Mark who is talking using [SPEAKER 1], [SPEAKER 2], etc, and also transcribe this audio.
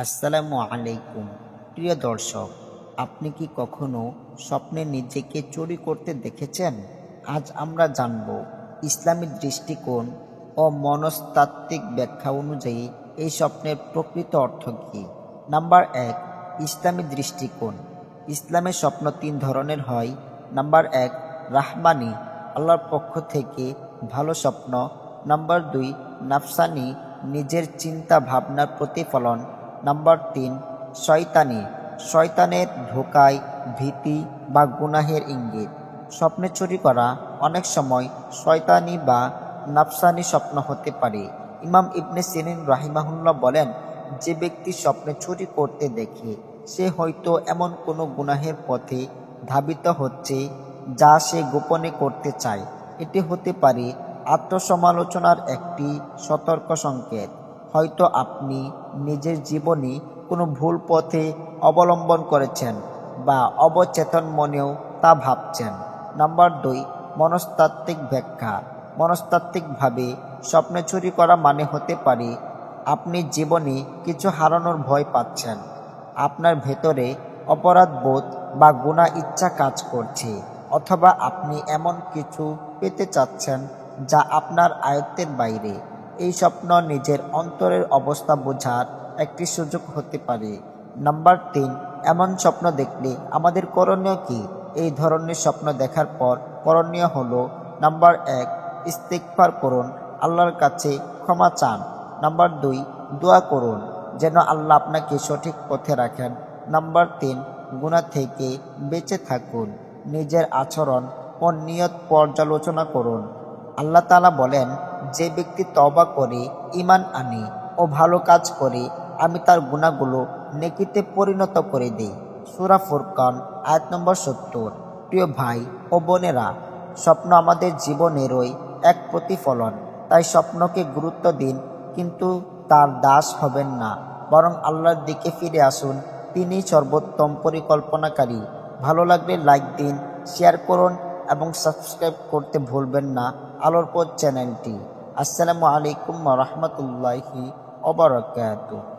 [SPEAKER 1] আসসালামু আলাইকুম। প্রিয় দর্শক, আপনি কি কখনো স্বপ্নে নিজেকে চুরি করতে দেখেছেন? আজ আমরা জানব ইসলামী দৃষ্টিকোণ ও মনস্তাত্ত্বিক ব্যাখ্যা অনুযায়ী এই স্বপ্নের প্রকৃত অর্থ কী। নাম্বার ১, ইসলামী দৃষ্টিকোণ। ইসলামের স্বপ্ন ৩ ধরনের হয়। নাম্বার ১, রাহমানি, আল্লাহর পক্ষ থেকে ভালো স্বপ্ন। নাম্বার ২, নাফসানি, নিজের চিন্তা ভাবনার প্রতিফলন। নাম্বার ৩, শয়তানি, শয়তানের ধোঁকায়, ভীতি বা গুনাহের ইঙ্গিত। স্বপ্নে চুরি করা অনেক সময় শয়তানি বা নাফসানি স্বপ্ন হতে পারে। ইমাম ইবনে সিরিন রাহিমাহুল্লাহ বলেন, যে ব্যক্তি স্বপ্নে চুরি করতে দেখে সে হয়তো এমন কোনো গুনাহের পথে ধাবিত হচ্ছে যা সে গোপনে করতে চায়। এটি হতে পারে আত্মসমালোচনার একটি সতর্ক সংকেত। হয়তো আপনি নিজের জীবনে কোনো ভুল পথে অবলম্বন করেছেন বা অবচেতন মনেও তা ভাবছেন। নাম্বার ২, মনস্তাত্ত্বিক ব্যাখ্যা। মনস্তাত্ত্বিকভাবে স্বপ্নে চুরি করা মানে হতে পারে আপনি জীবনে কিছু হারানোর ভয় পাচ্ছেন। আপনার ভেতরে অপরাধবোধ বা গুনাহ ইচ্ছা কাজ করছে, অথবা আপনি এমন কিছু পেতে চাচ্ছেন যা আপনার আয়ত্তের বাইরে। এই স্বপ্ন নিজের অন্তরের অবস্থা বোঝার একটি সুযোগ হতে পারে। নাম্বার ৩, এমন স্বপ্ন দেখলে আমাদের করণীয় কি? এই ধরনের স্বপ্ন দেখার পর করণীয় হলো: নাম্বার ১, ইস্তিগফার করুন, আল্লাহর কাছে ক্ষমা চান। নাম্বার ২, দোয়া করুন যেন আল্লাহ আপনাকে সঠিক পথে রাখেন। নাম্বার ৩, গুনাহ থেকে বেঁচে থাকুন, নিজের আচরণ ও নিয়ত পর্যালোচনা করুন। আল্লাহ তাআলা বলেন, যে ব্যক্তি তওবা করে, ঈমান আনে ও ভালো কাজ করে, আমি তার গুনাহগুলো নেকিতে পরিণত করে দিই। সূরা ফুরকান আয়াত নম্বর ৭০। প্রিয় ভাই ও বোনেরা, স্বপ্ন আমাদের জীবনেরই এক প্রতিফলন। তাই স্বপ্নকে গুরুত্ব দিন, কিন্তু তার দাস হবেন না, বরং আল্লাহর দিকে ফিরে আসুন। তিনিই সর্বোত্তম পরিকল্পনাকারী। ভালো লাগলে লাইক দিন, শেয়ার করুন এবং সাবস্ক্রাইব করতে ভুলবেন না আলোর পথ চ্যানেলটি। আসসালামু আলাইকুম ওয়া রাহমাতুল্লাহি ওয়া বারাকাতুহু।